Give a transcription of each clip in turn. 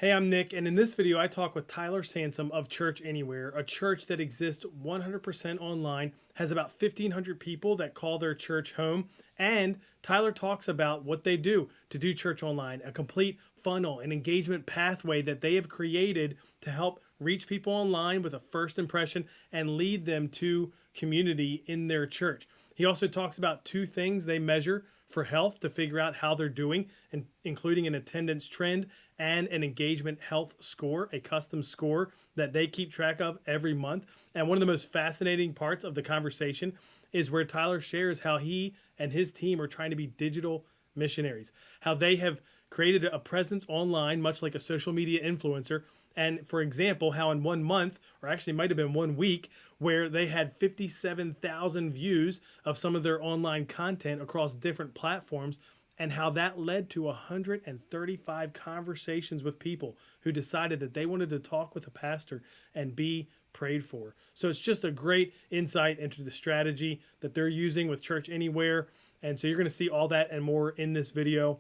Hey, I'm Nick, and in this video, I talk with Tyler Sansom of Church Anywhere, a church that exists 100% online, has about 1,500 people that call their church home, and Tyler talks about what they do to do church online, a complete funnel and engagement pathway that they have created to help reach people online with a first impression and lead them to community in their church. He also talks about two things they measure for health to figure out how they're doing, and including an attendance trend and an engagement health score, a custom score that they keep track of every month. And one of the most fascinating parts of the conversation is where Tyler shares how he and his team are trying to be digital missionaries, how they have created a presence online, much like a social media influencer. And for example, how in 1 month, or actually might have been 1 week, where they had 57,000 views of some of their online content across different platforms, and how that led to 135 conversations with people who decided that they wanted to talk with a pastor and be prayed for. So it's just a great insight into the strategy that they're using with Church Anywhere. And so you're going to see all that and more in this video.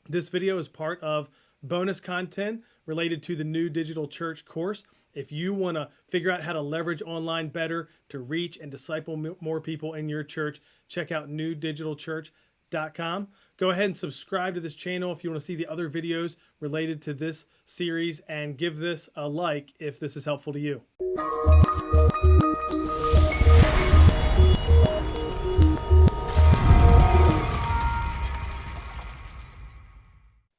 This video is part of bonus content related to the new digital church course. If you want to figure out how to leverage online better to reach and disciple more people in your church, check out newdigitalchurch.com. Go ahead and subscribe to this channel if you want to see the other videos related to this series, and give this a like if this is helpful to you.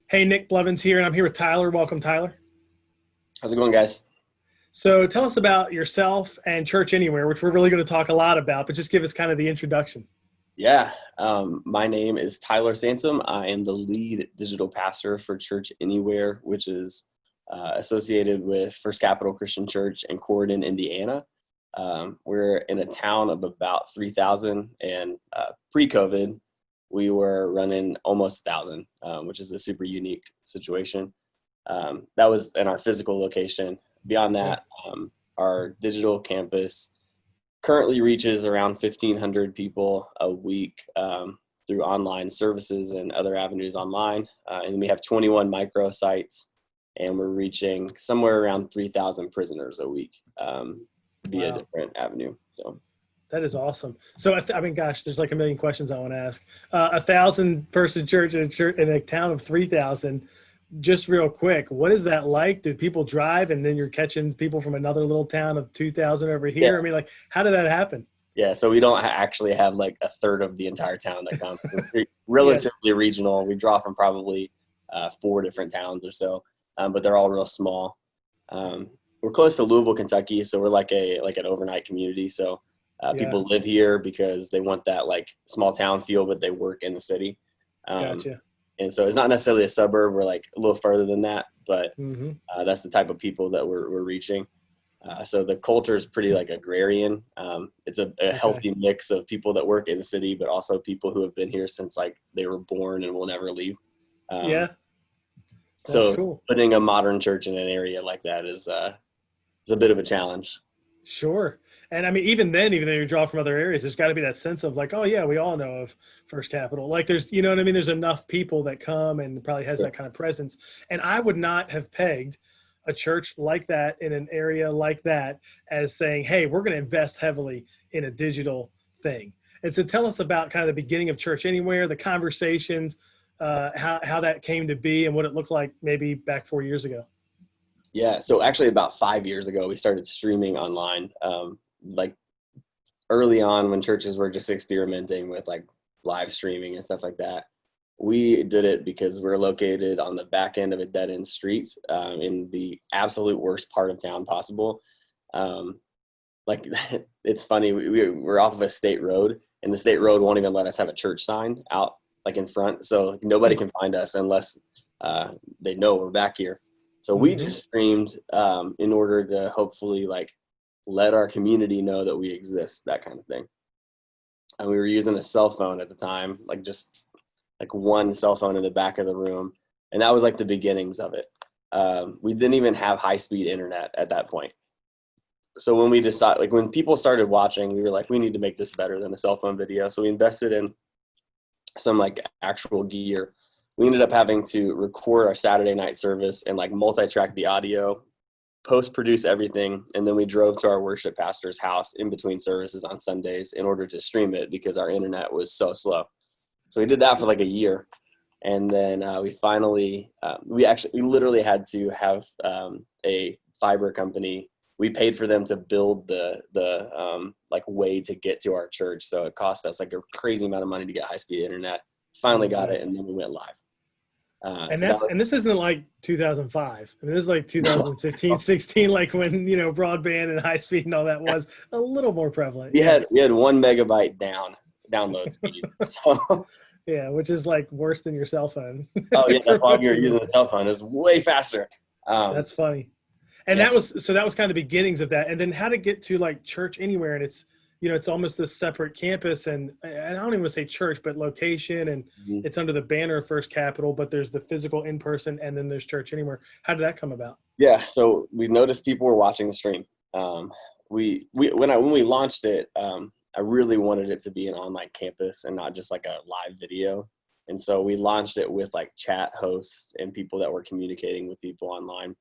Hey, Nick Blevins here, and I'm here with Tyler. Welcome, Tyler. How's it going, guys? So tell us about yourself and Church Anywhere, which we're really going to talk a lot about, but just give us kind of the introduction. Yeah, my name is Tyler Sansom. I am the lead digital pastor for Church Anywhere, which is associated with First Capital Christian Church in Corydon, Indiana. We're in a town of about 3,000, and pre-COVID, we were running almost 1,000, which is a super unique situation. That was in our physical location. Beyond that, our digital campus currently reaches around 1,500 people a week through online services and other avenues online. And we have 21 microsites, and we're reaching somewhere around 3,000 prisoners a week via different avenue. So that is awesome. So, I mean, gosh, there's like a million questions I want to ask. 1,000-person church in a town of 3,000. Just real quick, what is that like? Do people drive and then you're catching people from another little town of 2,000 over here? Yeah. I mean, like, how did that happen? Yeah, so we don't actually have like a third of the entire town that comes. We're relatively regional. We draw from probably 4 different towns or so, but they're all real small. We're close to Louisville, Kentucky, so we're like an overnight community. So people live here because they want that like small town feel, but they work in the city. Gotcha. And so it's not necessarily a suburb. We're like a little further than that, but that's the type of people that we're reaching. So the culture is pretty like agrarian. It's a healthy mix of people that work in the city, but also people who have been here since like they were born and will never leave. So cool. Putting a modern church in an area like that is a bit of a challenge. Sure. And I mean, even though you draw from other areas, there's got to be that sense of like, oh yeah, we all know of First Capital. Like there's, you know what I mean? There's enough people that come and probably has that kind of presence. And I would not have pegged a church like that in an area like that as saying, hey, we're going to invest heavily in a digital thing. And so tell us about kind of the beginning of Church Anywhere, the conversations, how that came to be and what it looked like maybe back 4 years ago. Yeah, so actually about 5 years ago, we started streaming online. Like early on when churches were just experimenting with like live streaming and stuff like that. We did it because we're located on the back end of a dead end street in the absolute worst part of town possible. Like it's funny, we're off of a state road, and the state road won't even let us have a church sign out like in front. So nobody can find us unless they know we're back here. So we just streamed in order to hopefully like let our community know that we exist, that kind of thing. And we were using a cell phone at the time, like just like one cell phone in the back of the room. And that was like the beginnings of it. We didn't even have high-speed internet at that point. So when we decided, like when people started watching, we were like, we need to make this better than a cell phone video. So we invested in some like actual gear. we ended up having to record our Saturday night service and like multi-track the audio, post-produce everything, and then we drove to our worship pastor's house in between services on Sundays in order to stream it because our internet was so slow. So we did that for like a year, and then we finally we literally had to have a fiber company. We paid for them to build the like way to get to our church, so it cost us like a crazy amount of money to get high-speed internet. Finally Oh, got it, nice. and then we went live. And So that was, and this isn't like 2005. I mean, this is like 2015, 16, like when, broadband and high speed and all that was a little more prevalent. Yeah. we had 1 megabyte download speed. So Yeah. Which is like worse than your cell phone oh yeah, that's for why most we were people. using the cell phone. It was way faster. That's funny. And Yes. that was kind of the beginnings of that. And then how to get to like Church Anywhere, and it's, it's almost this separate campus, and I don't even want to say church, but location, and Mhm. it's under the banner of First Capital, but there's the physical in person, and then there's Church Anywhere. How did that come about? Yeah. So we noticed people were watching the stream. When we launched it, I really wanted it to be an online campus and not just like a live video. And so we launched it with like chat hosts and people that were communicating with people online.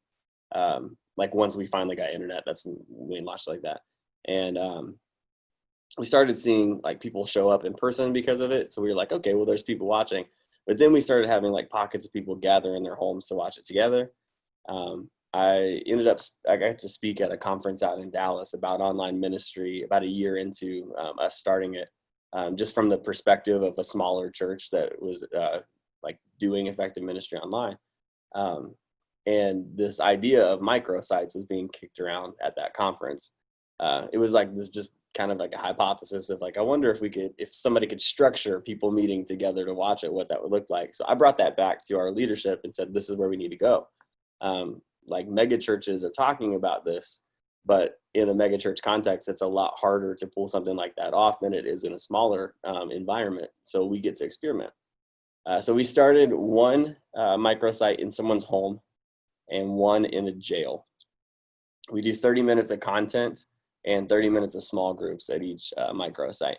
Like once we finally got internet, that's when we launched like that. And we started seeing like people show up in person because of it. So we were like, okay, well, there's people watching. But then we started having like pockets of people gather in their homes to watch it together. I got to speak at a conference out in Dallas about online ministry about a year into us starting it, just from the perspective of a smaller church that was like doing effective ministry online. And this idea of microsites was being kicked around at that conference. It was like this just kind of like a hypothesis of like, I wonder if somebody could structure people meeting together to watch it, what that would look like. So I brought that back to our leadership and said, this is where we need to go. Like mega churches are talking about this, but in a mega church context, it's a lot harder to pull something like that off than it is in a smaller environment. So we get to experiment. So we started one microsite in someone's home and one in a jail. We do 30 minutes of content and 30 minutes of small groups at each microsite.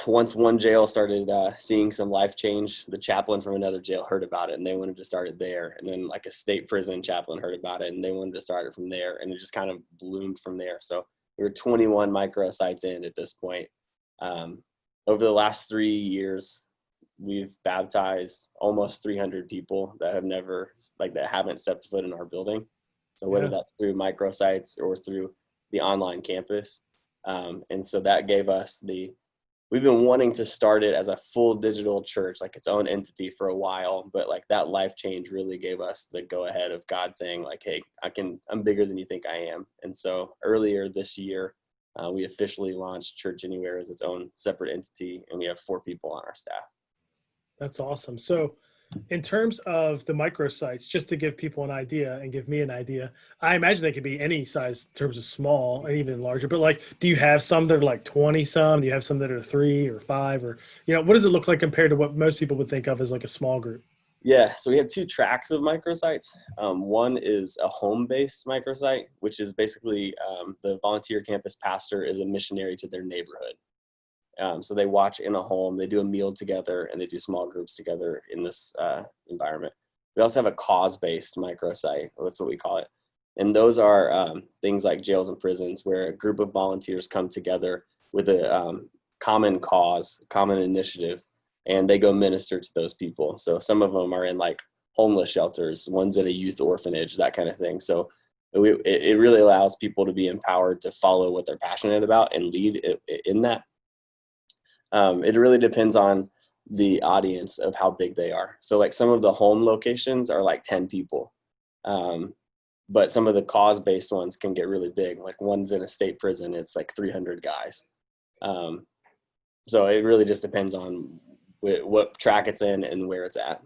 Once one jail started seeing some life change, the chaplain from another jail heard about it and they wanted to start it there. And then like a state prison chaplain heard about it and they wanted to start it from there. And it just kind of bloomed from there. So we were 21 microsites in at this point. Over the last 3 years, we've baptized almost 300 people that haven't stepped foot in our building. So whether that's through microsites or through the online campus. And so that gave us we've been wanting to start it as a full digital church, like its own entity for a while, but like that life change really gave us the go ahead of God saying like, hey, I'm bigger than you think I am. And so earlier this year, we officially launched Church Anywhere as its own separate entity, and we have 4 people on our staff. That's awesome. So in terms of the microsites, just to give people an idea and give me an idea, I imagine they could be any size in terms of small and even larger, but like, do you have some that are like 20 some? Do you have some that are 3 or 5, or, what does it look like compared to what most people would think of as like a small group? Yeah, so we have 2 tracks of microsites. One is a home-based microsite, which is basically the volunteer campus pastor is a missionary to their neighborhood. So they watch in a home, they do a meal together, and they do small groups together in this environment. We also have a cause-based microsite, that's what we call it. And those are things like jails and prisons where a group of volunteers come together with a common cause, common initiative, and they go minister to those people. So some of them are in like homeless shelters, one's at a youth orphanage, that kind of thing. So it really allows people to be empowered to follow what they're passionate about and lead in that. It really depends on the audience of how big they are. So like some of the home locations are like 10 people. But some of the cause-based ones can get really big. Like one's in a state prison, it's like 300 guys. So it really just depends on what track it's in and where it's at.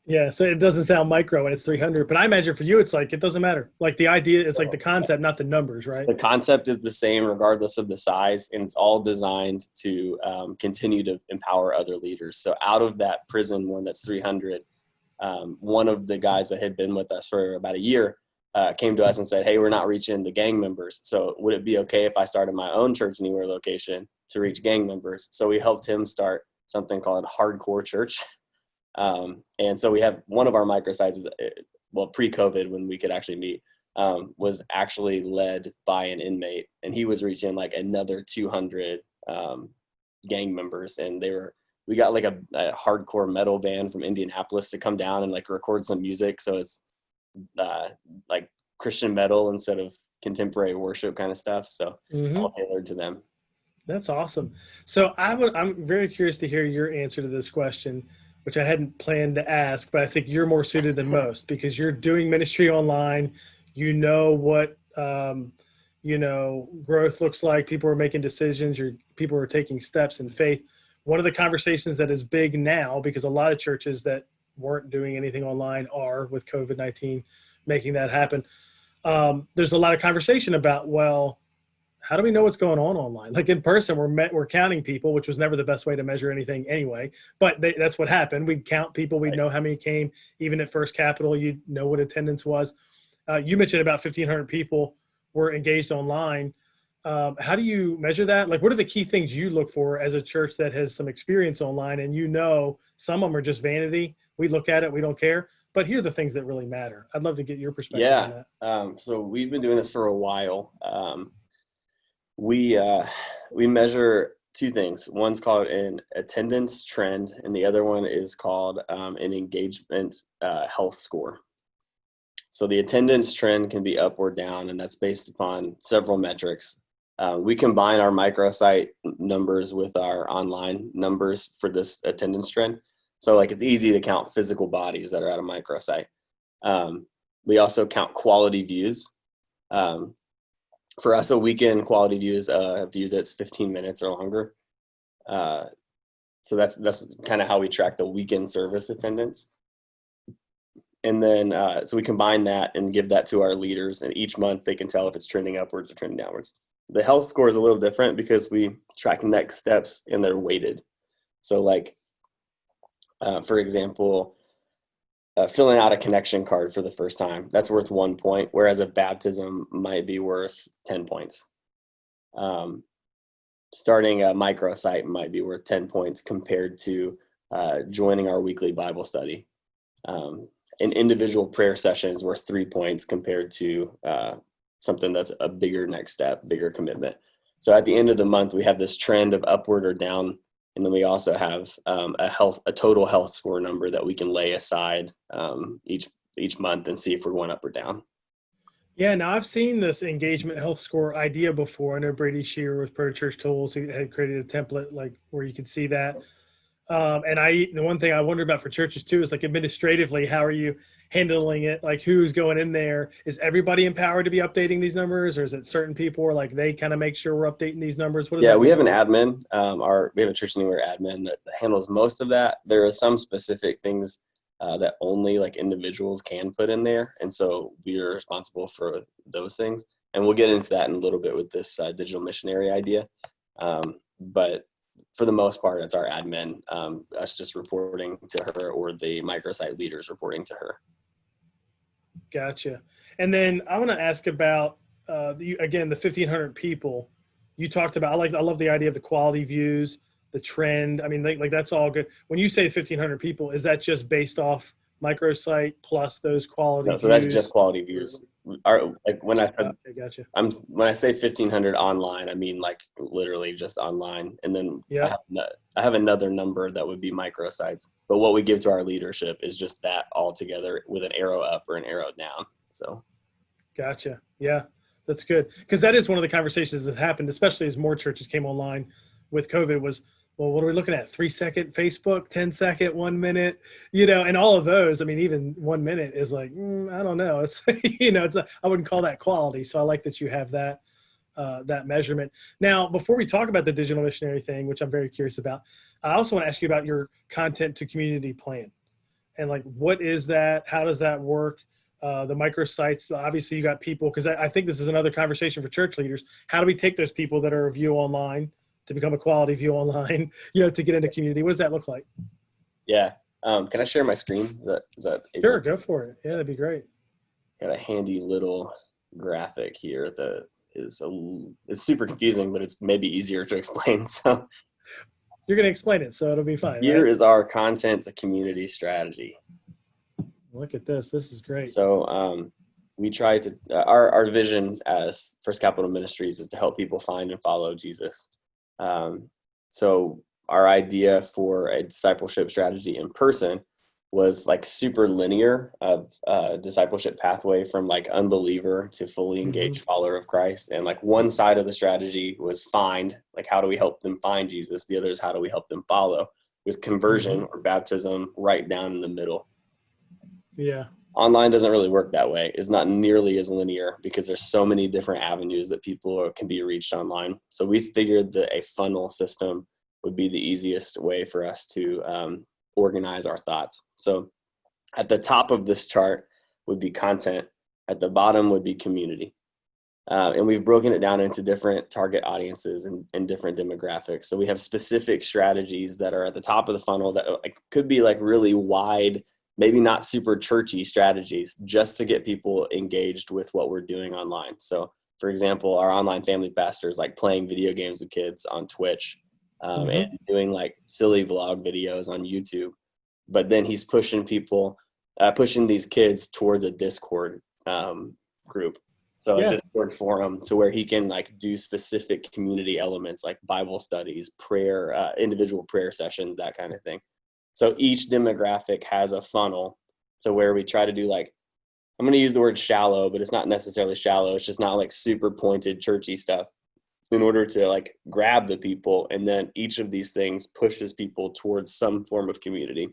Yeah. So it doesn't sound micro and it's 300, but I imagine for you, it's like, it doesn't matter. Like the idea, it's like the concept, not the numbers, right? The concept is the same regardless of the size, and it's all designed to continue to empower other leaders. So out of that prison one that's 300, one of the guys that had been with us for about a year came to us and said, hey, we're not reaching the gang members. So would it be okay if I started my own Church Anywhere location to reach gang members? So we helped him start something called Hardcore Church. And so we have one of our microsites is, well, pre-COVID when we could actually meet, was actually led by an inmate, and he was reaching like another 200 gang members, and we got like a hardcore metal band from Indianapolis to come down and like record some music. So it's like Christian metal instead of contemporary worship kind of stuff. So Hmm. all tailored to them. That's awesome. So I'm very curious to hear your answer to this question, which I hadn't planned to ask, but I think you're more suited than most because you're doing ministry online. You know what, growth looks like. People are making decisions. People are taking steps in faith. One of the conversations that is big now, because a lot of churches that weren't doing anything online are with COVID-19 making that happen. There's a lot of conversation about, well, how do we know what's going on online? Like in person, we're counting people, which was never the best way to measure anything anyway. But that's what happened. We'd count people. We'd Right. know how many came. Even at First Capital, you'd know what attendance was. You mentioned about 1,500 people were engaged online. How do you measure that? Like, what are the key things you look for as a church that has some experience online? And some of them are just vanity. We look at it, we don't care. But here are the things that really matter. I'd love to get your perspective on Yeah. that. So we've been doing this for a while. We measure two things. One's called an attendance trend, and the other one is called an engagement health score. So the attendance trend can be up or down, and that's based upon several metrics. We combine our microsite numbers with our online numbers for this attendance trend. So like it's easy to count physical bodies that are at a microsite. We also count quality views. For us, a weekend quality view is a view that's 15 minutes or longer. So that's kind of how we track the weekend service attendance. And then, so we combine that and give that to our leaders, and each month they can tell if it's trending upwards or trending downwards. The health score is a little different because we track next steps and they're weighted. So like, for example, filling out a connection card for the first time, that's worth 1 point, whereas a baptism might be worth 10 points. Starting a microsite might be worth 10 points compared to joining our weekly Bible study. An individual prayer session is worth 3 points compared to something that's a bigger next step, bigger commitment. So at the end of the month, we have this trend of upward or down. And then we also have a total health score number that we can lay aside each month and see if we're going up or down. Yeah, now I've seen this engagement health score idea before. I know Brady Shearer with Pro Church Tools, he had created a template like where you could see that. And the one thing I wonder about for churches too is like administratively, how are you handling it? Like who's going in there? Is everybody empowered to be updating these numbers, or is it certain people or like they kind of make sure we're updating these numbers? What does Yeah, that we look have an like? admin. We have a Church Anywhere admin that handles most of that. There are some specific things that only like individuals can put in there, and so we are responsible for those things. And we'll get into that in a little bit with this digital missionary idea. But for the most part, it's our admin, us just reporting to her, or the microsite leaders reporting to her. Gotcha. And then I want to ask about again the 1,500 people you talked about. I love the idea of the quality views, the trend. I mean, like that's all good. When you say 1,500 people, is that just based off microsite plus those quality No, so that's just views? quality views. Like when I said Okay, gotcha. when I say 1,500 online, I mean like literally just online, and then Yeah, I have another number that would be microsites. But what we give to our leadership is just that all together with an arrow up or an arrow down. So gotcha. Yeah, that's good because that is one of the conversations that happened, especially as more churches came online with COVID. Was well, what are we looking at? 3-second Facebook, 10-second, 1 minute, and all of those. I mean, even 1 minute is like I don't know. It's I wouldn't call that quality. So I like that you have that measurement. Now, before we talk about the digital missionary thing, which I'm very curious about, I also want to ask you about your content to community plan and like what is that? How does that work? The microsites, obviously you got people, because I think this is another conversation for church leaders. How do we take those people that are a view online to become a quality view online, to get into community? What does that look like? yeah, can I share my screen? Is that able? Sure, go for it. Yeah, that'd be great. Got a handy little graphic here that is it's super confusing, but it's maybe easier to explain. So You're going to explain it, so it'll be fine, Here right? is our content to community strategy. Look at this. This is great. So we try to, our vision as First Capital Ministries is to help people find and follow Jesus. So our idea for a discipleship strategy in person was like super linear of discipleship pathway from like unbeliever to fully engaged follower of Christ. And like one side of the strategy was find, like how do we help them find Jesus? The other is how do we help them follow, with conversion or baptism right down in the middle. Yeah. Online doesn't really work that way. It's not nearly as linear because there's so many different avenues that people can be reached online. So we figured that a funnel system would be the easiest way for us to organize our thoughts. So at the top of this chart would be content. At the bottom would be community. And we've broken it down into different target audiences and different demographics. So we have specific strategies that are at the top of the funnel that like, could be like really wide, maybe not super churchy strategies, just to get people engaged with what we're doing online. So for example, our online family pastor is like playing video games with kids on Twitch and doing like silly vlog videos on YouTube. But then he's pushing people, pushing these kids towards a Discord group. So a Discord forum to where he can like do specific community elements like Bible studies, prayer, individual prayer sessions, that kind of thing. So each demographic has a funnel to where we try to do like, I'm going to use the word shallow, but it's not necessarily shallow. It's just not like super pointed churchy stuff in order to like grab the people. And then each of these things pushes people towards some form of community.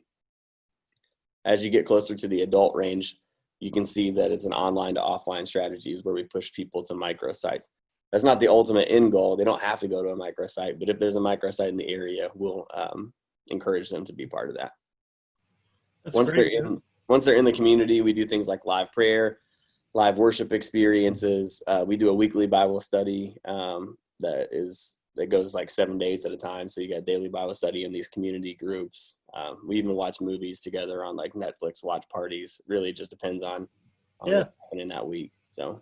As you get closer to the adult range, you can see that it's an online to offline strategies where we push people to microsites. That's not the ultimate end goal. They don't have to go to a microsite, but if there's a microsite in the area, we'll encourage them to be part of that. That's great. Once they're in the community, we do things like live prayer, live worship experiences. We do a weekly Bible study that goes like 7 days at a time. So you got daily Bible study in these community groups. We even watch movies together on like Netflix watch parties. Really just depends on what's happening that week. So.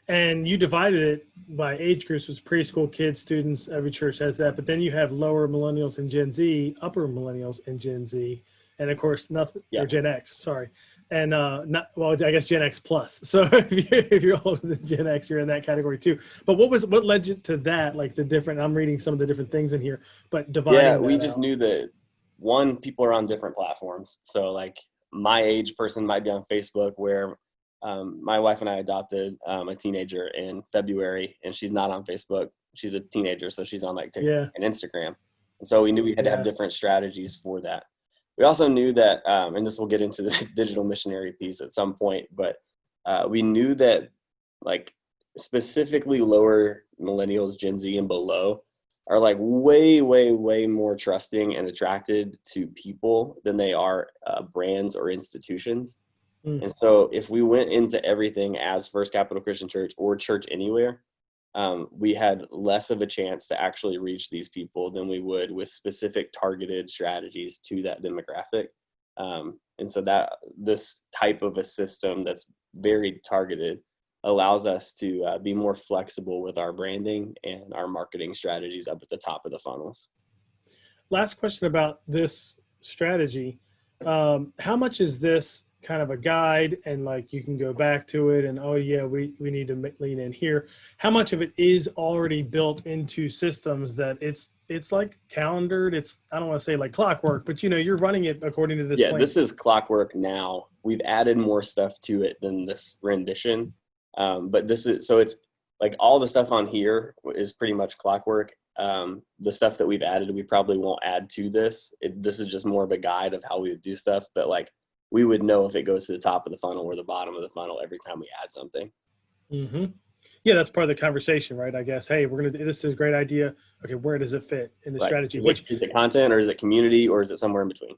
And you divided it by age groups, with preschool, kids, students. Every church has that. But then you have lower millennials and Gen Z, upper millennials and Gen Z, and of course nothing or Gen X. Sorry, and I guess Gen X plus. So if you're older than Gen X, you're in that category too. But what led you to that? Like the different. I'm reading some of the different things in here, but dividing. Yeah, we just knew that people are on different platforms. So like my age person might be on Facebook, where my wife and I adopted a teenager in February, and she's not on Facebook. She's a teenager, so she's on like TikTok and Instagram. And so we knew we had to have different strategies for that. We also knew that, and this will get into the digital missionary piece at some point, but we knew that like specifically lower millennials, Gen Z and below are like way, way, way more trusting and attracted to people than they are brands or institutions. And so if we went into everything as First Capital Christian Church or Church Anywhere, we had less of a chance to actually reach these people than we would with specific targeted strategies to that demographic. And so that this type of a system that's very targeted allows us to be more flexible with our branding and our marketing strategies up at the top of the funnels. Last question about this strategy. How much is this kind of a guide and like you can go back to it and we need to lean in here? How much of it is already built into systems that it's like calendared? It's, I don't want to say like clockwork, but you're running it according to this plan. This is clockwork now. We've added more stuff to it than this rendition, but this is, so it's like all the stuff on here is pretty much clockwork. The stuff that we've added, we probably won't add to this. This is just more of a guide of how we would do stuff, but like we would know if it goes to the top of the funnel or the bottom of the funnel every time we add something. Yeah, that's part of the conversation, right? I guess, hey, this is a great idea. Okay, where does it fit in the strategy? Is it content, or is it community, or is it somewhere in between?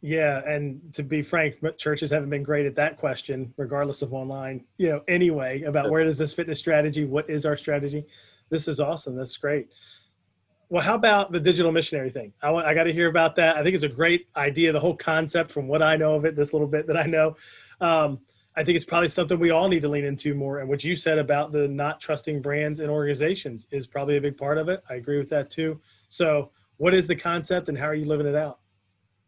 Yeah, and to be frank, churches haven't been great at that question, regardless of online, anyway, about where does this fit in the strategy? What is our strategy? This is awesome. That's great. Well, how about the digital missionary thing? I got to hear about that. I think it's a great idea, the whole concept from what I know of it, this little bit that I know. I think it's probably something we all need to lean into more. And what you said about the not trusting brands and organizations is probably a big part of it. I agree with that too. So what is the concept and how are you living it out?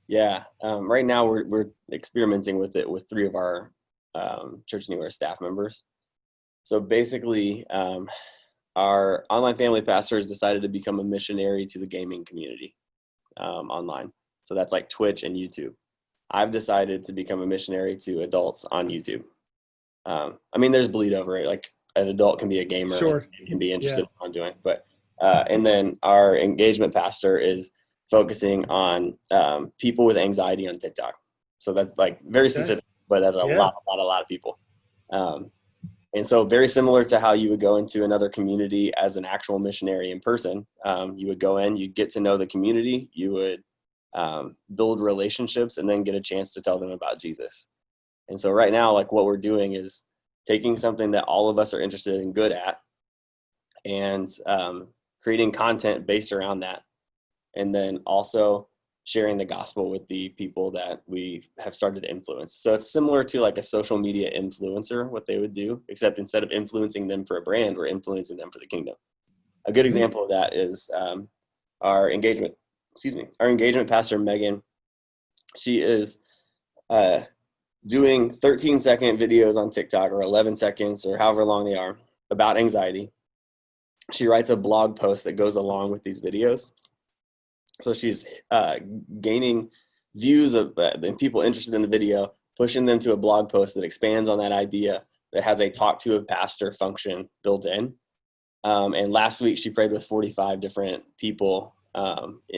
Yeah. Right now we're experimenting with it with three of our Church Anywhere staff members. So basically, our online family pastors decided to become a missionary to the gaming community online. So that's like Twitch and YouTube. I've decided to become a missionary to adults on YouTube. I mean, there's bleed over it. Like an adult can be a gamer Sure. and can be interested Yeah. in what I'm doing. But and then our engagement pastor is focusing on people with anxiety on TikTok. So that's like very Okay. specific, but that's a Yeah. lot of people. Um, and so very similar to how you would go into another community as an actual missionary in person. You would go in, you'd get to know the community, you would build relationships, and then get a chance to tell them about Jesus. And so right now, like what we're doing is taking something that all of us are interested and good at and creating content based around that. And then also sharing the gospel with the people that we have started to influence. So it's similar to like a social media influencer, what they would do, except instead of influencing them for a brand, we're influencing them for the kingdom. A good Mhm. example of that is our engagement pastor, Megan. She is doing 13-second videos on TikTok or 11 seconds or however long they are about anxiety. She writes a blog post that goes along with these videos. So she's gaining views of and people interested in the video, pushing them to a blog post that expands on that idea that has a talk to a pastor function built in. And last week she prayed with 45 different people,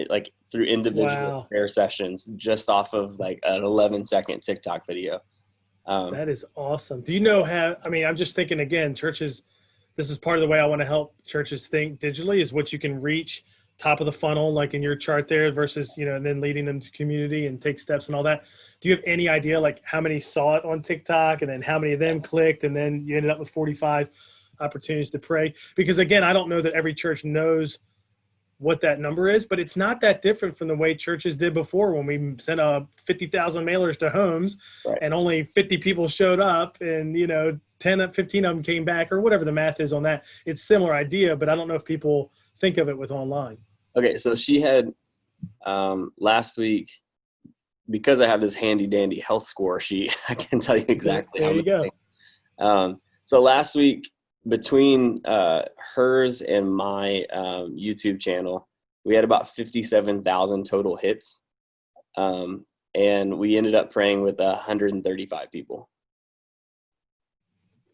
like through individual Wow. prayer sessions, just off of like an 11-second TikTok video. That is awesome. Do you know how, I mean, I'm just thinking again, churches, this is part of the way I want to help churches think digitally is what you can reach top of the funnel, like in your chart there versus, and then leading them to community and take steps and all that. Do you have any idea like how many saw it on TikTok and then how many of them clicked and then you ended up with 45 opportunities to pray? Because again, I don't know that every church knows what that number is, but it's not that different from the way churches did before when we sent 50,000 mailers to homes Right. and only 50 people showed up and 10 15 of them came back or whatever the math is on that. It's similar idea, but I don't know if people think of it with online. Okay. So she had last week, because I have this handy dandy health score sheet, I can tell you exactly how There you many go. things. So last week, between hers and my YouTube channel, we had about 57,000 total hits. And we ended up praying with 135 people.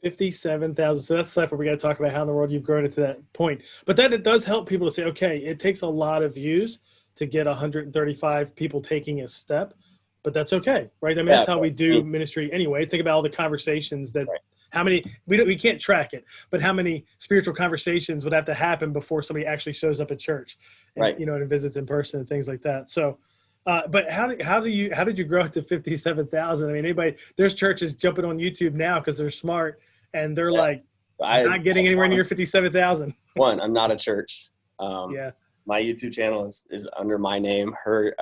57,000. So that's stuff where we got to talk about how in the world you've grown it to that point. But then it does help people to say, okay, it takes a lot of views to get 135 people taking a step, but that's okay, right? I mean, Yeah, that's how we do ministry anyway. Think about all the conversations that, right. how many, we can't track it, but how many spiritual conversations would have to happen before somebody actually shows up at church and, Right. And visits in person and things like that. So, but how did you grow it to 57,000? I mean, there's churches jumping on YouTube now because they're smart and they're Yeah. like So not getting anywhere near 57,000. I'm not a church. Yeah. My YouTube channel is under my name. Her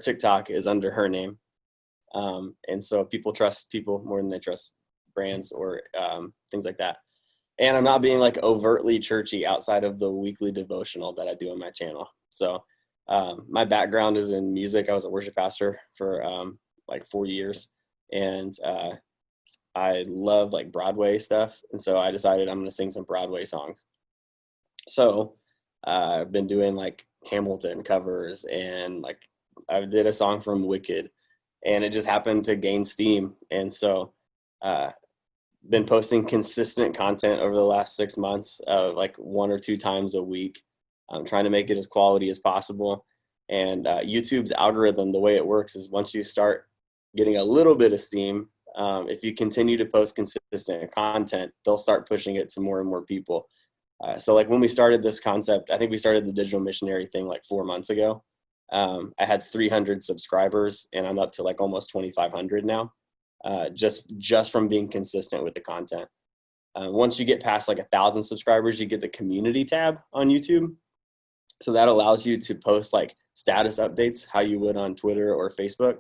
TikTok is under her name. And so people trust people more than they trust brands or things like that. And I'm not being like overtly churchy outside of the weekly devotional that I do on my channel. So my background is in music. I was a worship pastor for like 4 years, and I love like Broadway stuff. And so I decided I'm going to sing some Broadway songs. So I've been doing like Hamilton covers, and like I did a song from Wicked, and it just happened to gain steam. And so been posting consistent content over the last 6 months, like 1 or 2 times a week. I'm trying to make it as quality as possible. And YouTube's algorithm, the way it works is once you start getting a little bit of steam, if you continue to post consistent content, they'll start pushing it to more and more people. So like when we started this concept, I think we started the digital missionary thing like 4 months ago. I had 300 subscribers, and I'm up to like almost 2,500 now, just from being consistent with the content. Once you get past like 1,000 subscribers, you get the community tab on YouTube. So that allows you to post like status updates, how you would on Twitter or Facebook.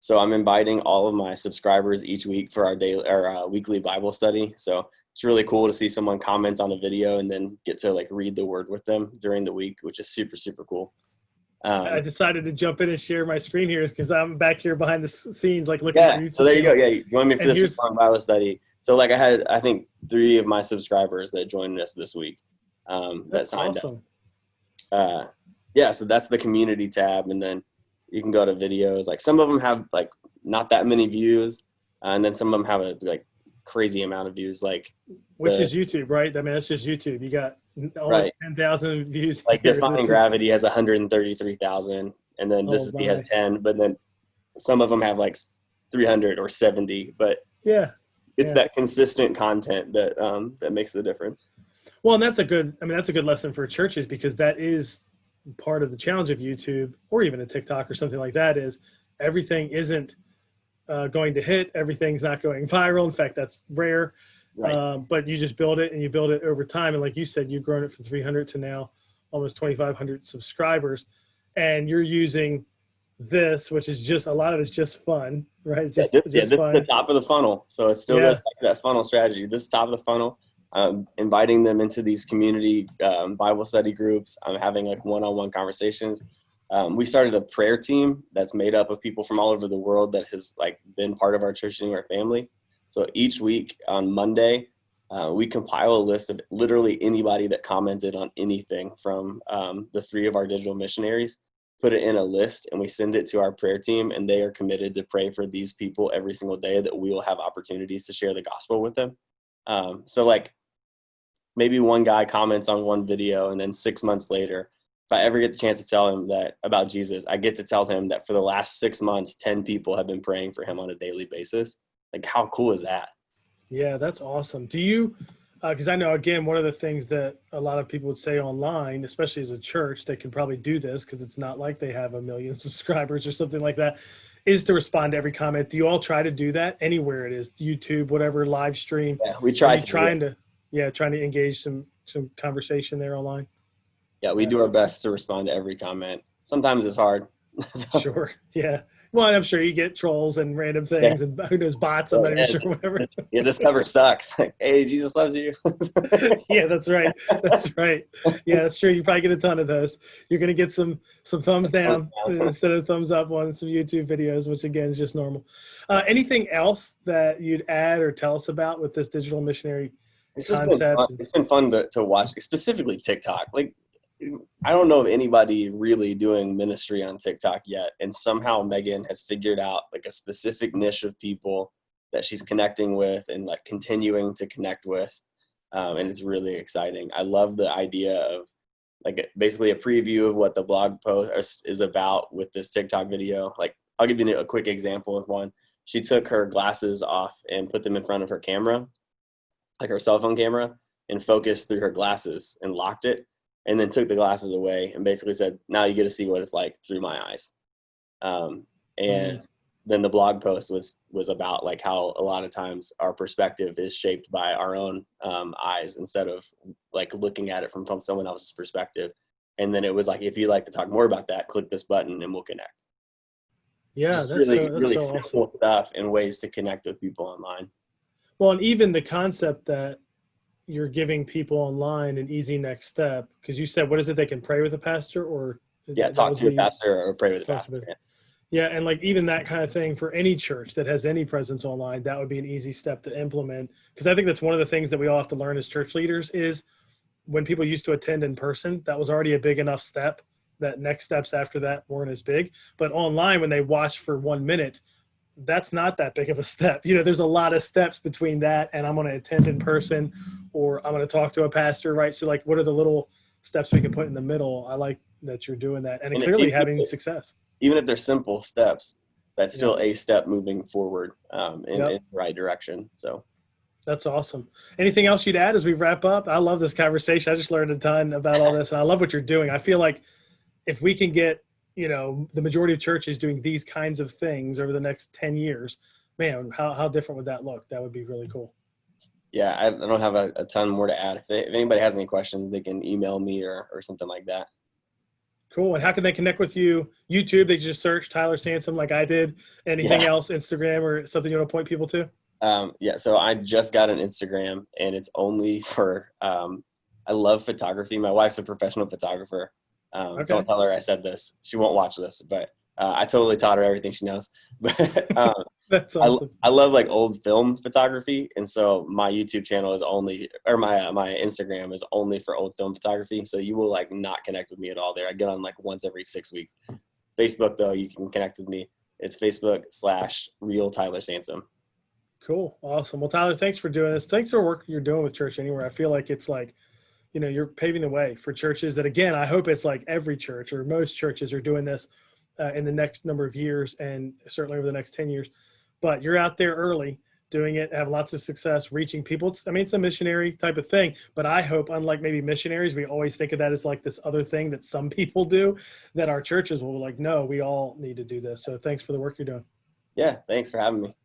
So I'm inviting all of my subscribers each week for our daily or weekly Bible study. So it's really cool to see someone comment on a video and then get to like read the word with them during the week, which is super, super cool. I decided to jump in and share my screen here because I'm back here behind the scenes, like looking at Yeah. your So YouTube there you go. channel. Yeah. You joined me for And this week here's, on Bible study. So like I had, I think 3 of my subscribers that joined us this week that that's signed up. awesome. Yeah. So that's the community tab. And then you can go to videos. Like some of them have like not that many views. And then some of them have a like crazy amount of views. Like Which is YouTube, right? I mean, that's just YouTube. You got almost right. 10,000 views Like here. Defying This is, Gravity has 133,000. And then This oh Is Me has my. 10. But then some of them have like 300 or 70. But Yeah. it's Yeah. that consistent content that that makes the difference. Well, and that's a good lesson for churches because that is part of the challenge of YouTube or even a TikTok or something like that is everything isn't going to hit. Everything's not going viral. In fact, that's rare. Right. But you just build it and you build it over time. And like you said, you've grown it from 300 to now almost 2,500 subscribers. And you're using this, which is just a lot of it's just fun, right? It's This just is the fun. top of the funnel. So it still goes Yeah. back to that funnel strategy. This is top of the funnel. Inviting them into these community Bible study groups. I'm having like one-on-one conversations. We started a prayer team that's made up of people from all over the world that has like been part of our Church Anywhere family. So each week on Monday, we compile a list of literally anybody that commented on anything from the 3 of our digital missionaries, put it in a list, and we send it to our prayer team, and they are committed to pray for these people every single day that we will have opportunities to share the gospel with them. So like maybe one guy comments on one video, and then 6 months later, if I ever get the chance to tell him that about Jesus, I get to tell him that for the last 6 months, 10 people have been praying for him on a daily basis. Like, how cool is that? Yeah, that's awesome. Do you, because I know, again, one of the things that a lot of people would say online, especially as a church, they can probably do this because it's not like they have a million subscribers or something like that, is to respond to every comment. Do you all try to do that anywhere it is, YouTube, whatever, live stream? Yeah, we Are try you to do it. trying to engage some conversation there online? Yeah, we Yeah. do our best to respond to every comment. Sometimes it's hard. So, Sure. Yeah. Well, I'm sure you get trolls and random yeah, things and who knows, bots. I'm well, not even sure, whatever. this cover sucks. Hey, Jesus loves you. Yeah, that's right. That's right. Yeah, that's true. You probably get a ton of those. You're going to get some thumbs down instead of thumbs up on some YouTube videos, which again is just normal. Anything else that you'd add or tell us about with this digital missionary It's just been fun. concept? It's been fun to watch, specifically TikTok. Like, I don't know of anybody really doing ministry on TikTok yet. And somehow Megan has figured out like a specific niche of people that she's connecting with and like continuing to connect with. And it's really exciting. I love the idea of like basically a preview of what the blog post is about with this TikTok video. Like, I'll give you a quick example of one. She took her glasses off and put them in front of her camera, like her cell phone camera, and focused through her glasses and locked it, and then took the glasses away and basically said, now you get to see what it's like through my eyes. And Mm, then the blog post was about like how a lot of times our perspective is shaped by our own eyes instead of like looking at it from someone else's perspective. And then it was like, if you'd like to talk more about that, click this button and we'll connect. It's yeah, just really, that's really so awesome. simple stuff and ways to connect with people online. Well, and even the concept that you're giving people online an easy next step, because you said, what is it? They can pray with a pastor, or Yeah, that talk was to a what you pastor or pray with a talked pastor. about? Yeah. Yeah, and like even that kind of thing for any church that has any presence online, that would be an easy step to implement. Because I think that's one of the things that we all have to learn as church leaders is when people used to attend in person, that was already a big enough step. That next steps after that weren't as big. But online, when they watch for 1 minute, that's not that big of a step. You know, there's a lot of steps between that and I'm going to attend in person or I'm going to talk to a pastor, right? So like, what are the little steps we can put in the middle? I like that you're doing that and And clearly having success. even if they're simple steps, that's Yeah. still a step moving forward in Yep. the right direction. So That's awesome. Anything else you'd add as we wrap up? I love this conversation. I just learned a ton about all this and I love what you're doing. I feel like if we can get, the majority of churches doing these kinds of things over the next 10 years, man, how different would that look? That would be really cool. yeah, I don't have a ton more to add. If anybody has any questions, they can email me or something like that. Cool. And how can they connect with you? YouTube, they just search Tyler Sansom like I did. Anything Yeah. else, Instagram or something you want to point people to? Yeah. So I just got an Instagram, and it's only for, I love photography. My wife's a professional photographer. Don't Okay. tell her I said this. She won't watch this, but I totally taught her everything she knows. But That's awesome. I love like old film photography, and so my YouTube channel is only, or my Instagram is only for old film photography. So you will like not connect with me at all there. I get on like once every 6 weeks. Facebook though, you can connect with me. It's Facebook/real Tyler Sansom. Cool. Awesome. Well, Tyler, thanks for doing this. Thanks for the work you're doing with Church Anywhere. I feel like it's like, you're paving the way for churches that, again, I hope it's like every church or most churches are doing this in the next number of years and certainly over the next 10 years. But you're out there early doing it, have lots of success, reaching people. It's a missionary type of thing, but I hope, unlike maybe missionaries, we always think of that as like this other thing that some people do, that our churches will be like, no, we all need to do this. So thanks for the work you're doing. Yeah, thanks for having me.